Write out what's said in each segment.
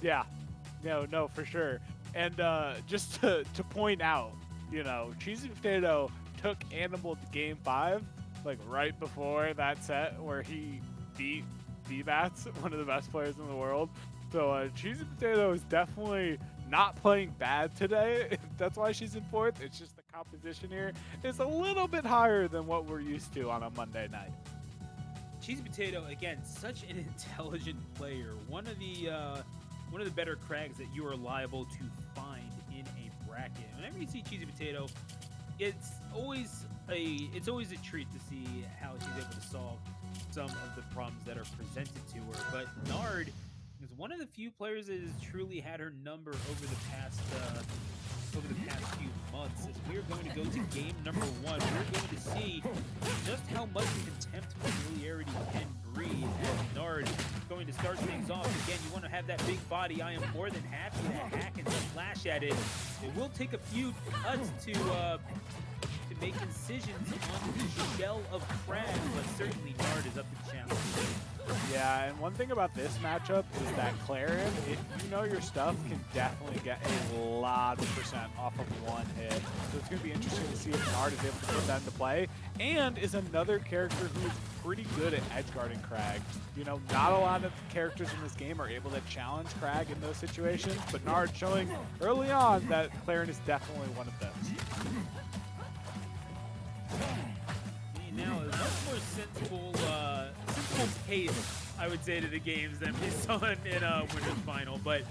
Yeah, no, for sure. And just to point out, CheesyPotato took Animal to game 5, like right before that set where he beat V-Bats, one of the best players in the world. So CheesyPotato is definitely not playing bad today. That's why she's in 4th. It's just the composition here is a little bit higher than what we're used to on a Monday night. CheesyPotato, again, such an intelligent player. One of the better Kraggs that you are liable to find in a bracket. Whenever you see CheesyPotato, it's always a treat to see how she's able to solve some of the problems that are presented to her. But Nard is one of the few players that has truly had her number over the past few months. As we are going to go to game number 1, we're going to see just how much contempt familiarity can breed. As Nard going to start things off. Again, you want to have that big body. I am more than happy to hack and slash at it. It will take a few cuts to make incisions on the shell of Kragg, but certainly Nard is up to the challenge. Yeah, and one thing about this matchup is that Clairen, if you know your stuff, can definitely get a lot of percent off of one hit. So it's going to be interesting to see if Nard is able to put that into play, and is another character who's pretty good at edgeguarding Kragg. Not a lot of characters in this game are able to challenge Kragg in those situations, but Nard showing early on that Clairen is definitely one of those. Now, a much more sensible pace, I would say, to the games than we saw in a Winners Final. But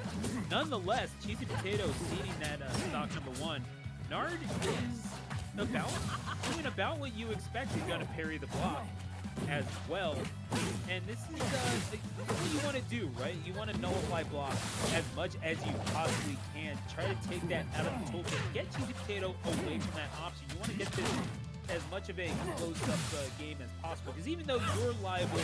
nonetheless, CheesyPotato seeding that stock number 1. Nard is about what you expect. He's going to parry the block as well. And this is what you want to do, right? You want to nullify block as much as you possibly can. Try to take that out of the toolkit. Get CheesyPotato away from that option. You want to get this as much of a close-up game as possible, because even though you're liable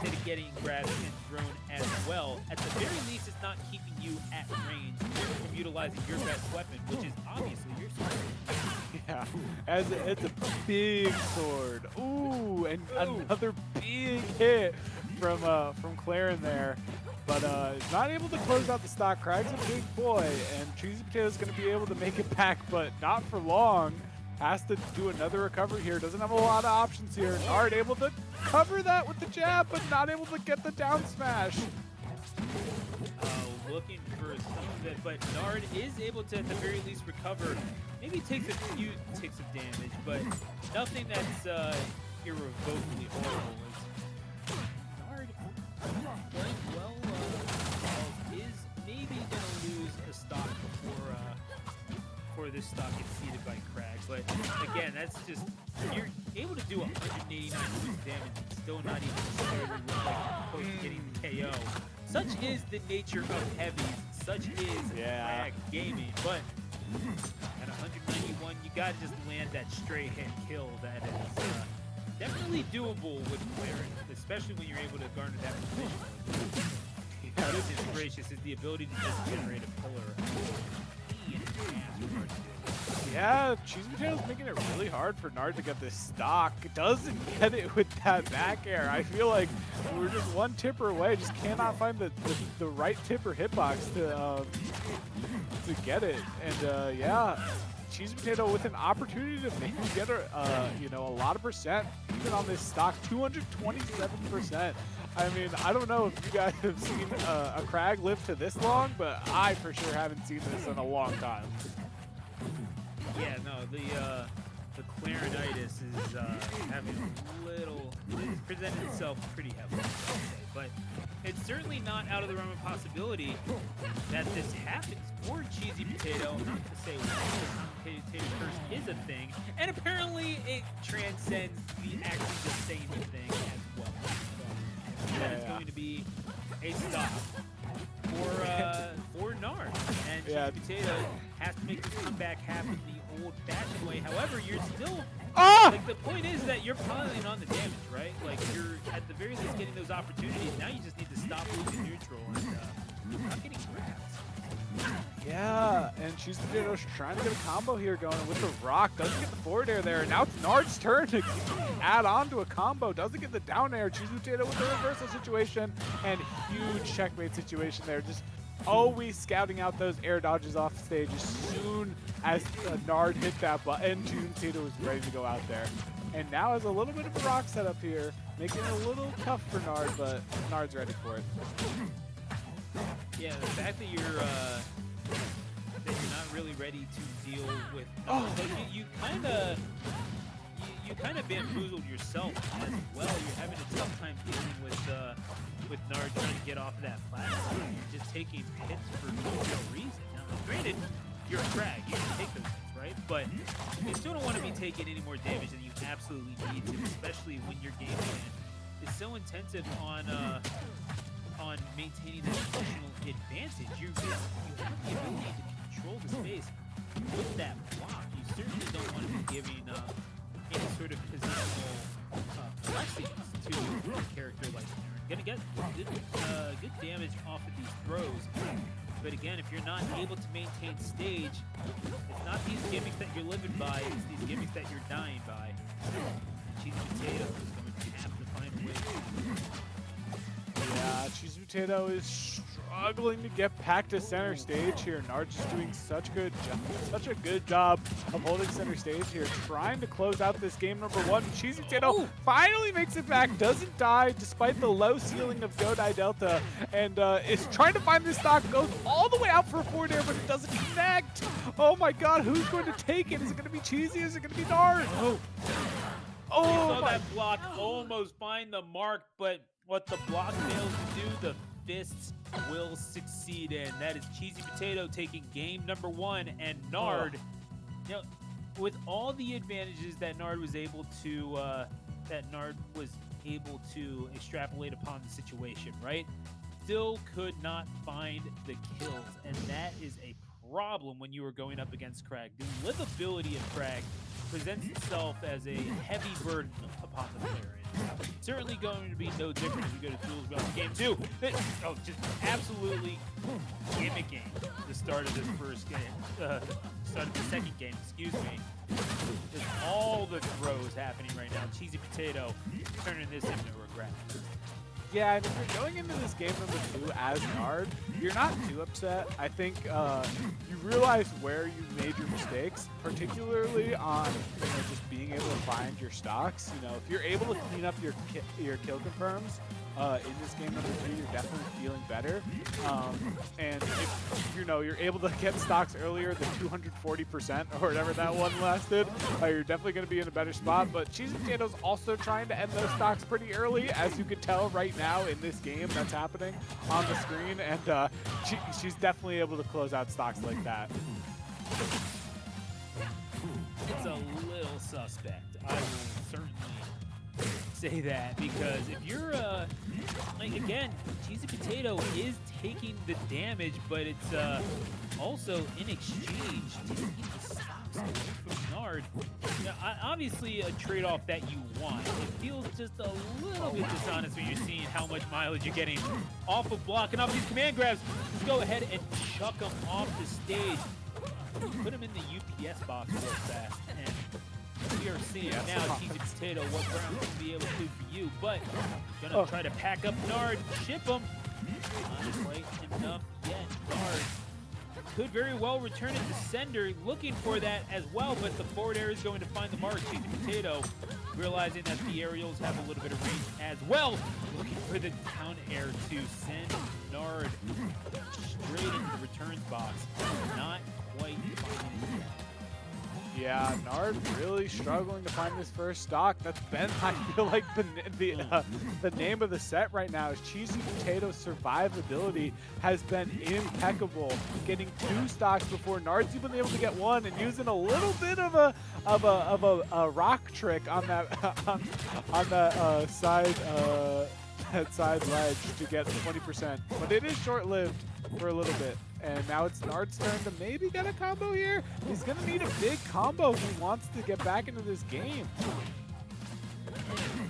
to getting grabbed and thrown as well, at the very least it's not keeping you at range from utilizing your best weapon, which is obviously your sword. Yeah, as it's a big sword. Ooh, and another big hit from Clairen there. But not able to close out the stock. Kragg's a big boy, and CheesyPotato's going to be able to make it back, but not for long. Has to do another recovery here. Doesn't have a lot of options here. Nard able to cover that with the jab, but not able to get the down smash. Looking for some of it, but Nard is able to, at the very least, recover. Maybe takes a few ticks of damage, but nothing that's irrevocably horrible. Nard playing well is maybe going to lose a stock before this stock gets seeded by Kragg. But again, that's just, you're able to do 189 points of damage and still not even necessarily close to getting the KO. Such is the nature of heavies. Such is Kragg gaming. But at 191, you gotta just land that straight hit kill. That is definitely doable with Clairen, especially when you're able to garner that position. Goodness gracious, is the ability to just generate a pillar. Yeah, CheesyPotato's making it really hard for Nard to get this stock. Doesn't get it with that back air. I feel like we're just one tipper away. Just cannot find the right tipper hitbox to get it. And yeah, CheesyPotato with an opportunity to maybe get a lot of percent even on this stock. 227%. I mean, I don't know if you guys have seen a Kragg live to this long, but I for sure haven't seen this in a long time. Yeah, no, the Clairenitis is having a little, it's presented itself pretty heavily, but it's certainly not out of the realm of possibility that this happens for CheesyPotato. Not to say the potato curse is a thing, and apparently it transcends the actually the same thing as well. So that is going to be a stop for Nard, and CheesyPotato has to make this comeback happen the old-fashioned way. However, you're still like, the point is that you're piling on the damage, right? Like, you're at the very least getting those opportunities. Now you just need to stop losing neutral and not getting grabbed. Yeah, and CheesyPotato's trying to get a combo here going with the rock. Doesn't get the forward air there. Now it's Nard's turn to add on to a combo. Doesn't get the down air. CheesyPotato with the reversal situation and huge checkmate situation there. Just always scouting out those air dodges off stage as soon as Nard hit that button. CheesyPotato was ready to go out there. And now has a little bit of a rock setup here, making it a little tough for Nard, but Nard's ready for it. Yeah, the fact that you're not really ready to deal with Nard, but you kind of bamboozled yourself as well. You're having a tough time dealing with Nard trying to get off of that platform. You're just taking hits for no reason. Now, granted, you're a Kragg. You can take those hits, right? But you still don't want to be taking any more damage than you absolutely need to, especially when your game plan is so intensive on maintaining that positional advantage. You have the ability to control the space with that block. You certainly don't want to be giving any sort of positional blessings to a character like Clairen. Gonna get good damage off of these throws, but again, if you're not able to maintain stage, it's not these gimmicks that you're living by, it's these gimmicks that you're dying by. CheesyPotato is going to have to find a way. Yeah, CheesyPotato is struggling to get back to center stage here. Nard's just doing such a good job of holding center stage here, trying to close out this game number one. CheesyPotato finally makes it back, doesn't die despite the low ceiling of Godai Delta, and is trying to find this stock, goes all the way out for a forward air, but it doesn't connect. Oh my god, who's going to take it? Is it going to be Cheesy? Is it going to be Nard? Oh, that block almost find the mark, but what the block fails to do, the fists will succeed in. That is CheesyPotato taking game number one, and Nard, you know, with all the advantages that Nard was able to extrapolate upon the situation, right? Still could not find the kills, and that is a problem when you are going up against Kragg. The livability of Kragg presents itself as a heavy burden upon the player. And certainly going to be no different as we go to Tools Belt game two. Just absolutely gimmicking the start of this first game. Start of the second game, excuse me. Just all the throws happening right now. CheesyPotato turning this into regret. Yeah, and if you're going into this game number 2 as Nard, you're not too upset. I think you realize where you made your mistakes, particularly on just being able to find your stocks. If you're able to clean up your kill confirms in this game number 3, you're definitely feeling better. And if you're able to get stocks earlier than 240% or whatever that one lasted, you're definitely going to be in a better spot. But CheesyPotato's also trying to end those stocks pretty early, as you can tell right now in this game that's happening on the screen, and she's definitely able to close out stocks like that. It's a little suspect. I will certainly say that, because if you're again, CheesyPotato is taking the damage, but it's also in exchange taking the stocks away from Nard. Now, obviously a trade-off that you want. It feels just a little bit dishonest when you're seeing how much mileage you're getting off of blocking off these command grabs. Just go ahead and chuck them off the stage. Put them in the UPS box real fast, and we are seeing now CheesyPotato what Brown can be able to do for you, but gonna try to pack up Nard, ship him. Not quite enough yet. Nard could very well return it to sender, looking for that as well, but the forward air is going to find the mark. CheesyPotato realizing that the aerials have a little bit of range as well, looking for the down air to send Nard straight into the returns box. Not quite finding it yet. Yeah, Nard really struggling to find his first stock. That's been, I feel like, the name of the set right now. Is CheesyPotato's survivability has been impeccable, getting 2 stocks before Nard's even able to get 1, and using a little bit of a rock trick on that on that side ledge to get 20%. But it is short-lived for a little bit. And now it's Nard's turn to maybe get a combo here. He's going to need a big combo if he wants to get back into this game.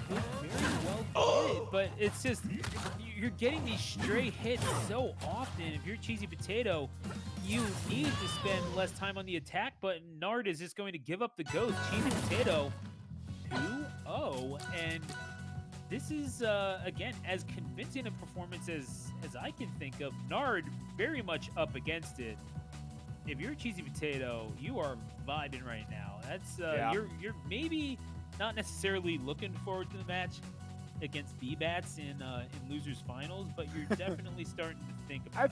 Very well played, but it's just, you're getting these stray hits so often. If you're CheesyPotato, you need to spend less time on the attack button. Nard is just going to give up the ghost. CheesyPotato 2-0, and this is, again, as convincing a performance as I can think of. Nard very much up against it. If you're CheesyPotato, you are vibing right now. That's Yeah. you're maybe not necessarily looking forward to the match against B-Bats in losers finals, but you're definitely starting to think about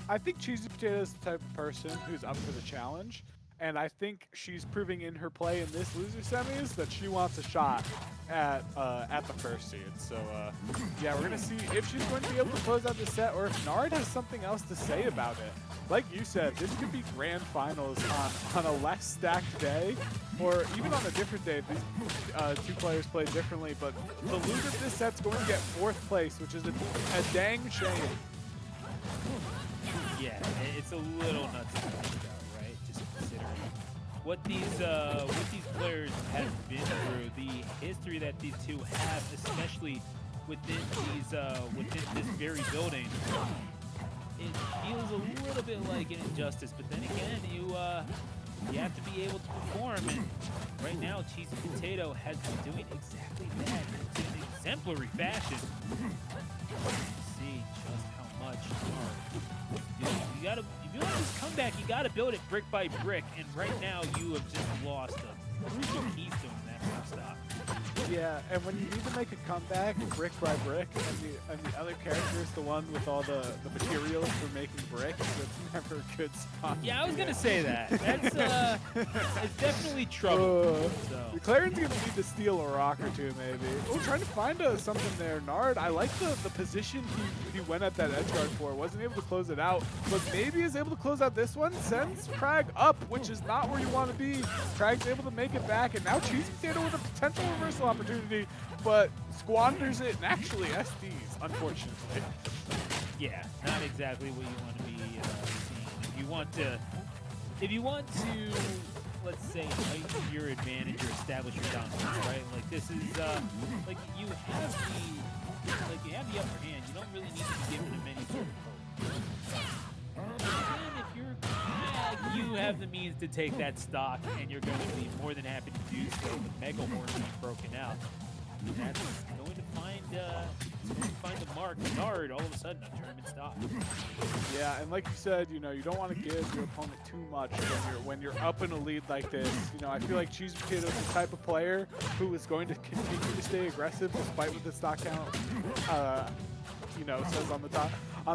I think CheesyPotato is the type of person who's up for the challenge, and I think she's proving in her play in this loser semis that she wants a shot at the first seed. So yeah, we're gonna see if she's going to be able to close out the set, or if Nard has something else to say about it. Like you said, this could be grand finals on a less stacked day, or even on a different day if these two players play differently. But the loser of this set's going to get 4th place, which is a dang shame. Yeah, it's a little nuts to think about, right? Just considering what these players have been through, the history that these two have, especially within this very building. It feels a little bit like an injustice, but then again, you have to be able to perform. And right now, CheesyPotato has been doing exactly that in an exemplary fashion. See just how much. If you want this comeback, you gotta build it brick by brick. And right now, you have just lost a crucial keystone in that first stop. Yeah, and when you need to make a comeback brick by brick, and the other character is the one with all the materials for making bricks, that's never a good spot. Yeah, I was gonna say that. That's it's definitely trouble. So. Clairen's gonna need to steal a rock or two, maybe. Oh, trying to find something there. Nard, I like the position he went at that edge guard for. Wasn't able to close it out, but maybe is able to close out this one. Sends Kragg up, which is not where you want to be. Kragg's able to make it back, and now CheesyPotato with a potential reversal opportunity, but squanders it, and actually SDs, unfortunately. Yeah, not exactly what you want to be seeing. If you want to, let's say, heighten your advantage or establish your dominance, right? Like this is, like you have the upper hand. You don't really need to be given him any sort of hope. And if you're Kragg, you have the means to take that stock, and you're going to be more than happy to do so with Mega Horn being broken out. That's going to find the mark. Nard, all of a sudden, a tournament stop. Yeah, and like you said, you don't want to give your opponent too much when you're up in a lead like this. I feel like CheesyPotato is the type of player who is going to continue to stay aggressive despite what the stock count, says on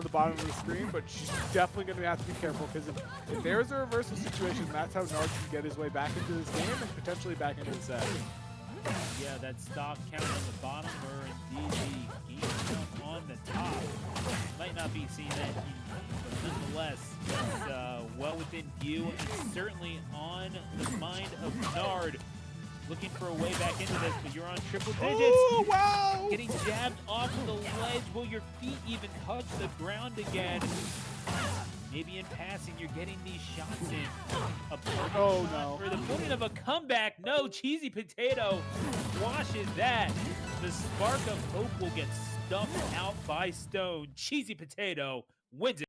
the bottom of the screen. But she's definitely going to have to be careful, because if there's a reversal situation, that's how Nard can get his way back into this game and potentially back into the set. Yeah, that stock count on the bottom, or indeed the game count on the top. Might not be seeing that easily, but nonetheless, it's well within view, and certainly on the mind of Nard. Looking for a way back into this, but you're on triple digits. Oh, wow! Getting jabbed off the ledge. Will your feet even touch the ground again? Maybe in passing, you're getting these shots in. No. For the point of a comeback. No, CheesyPotato washes that. The spark of hope will get stuffed out by Stone. CheesyPotato wins it.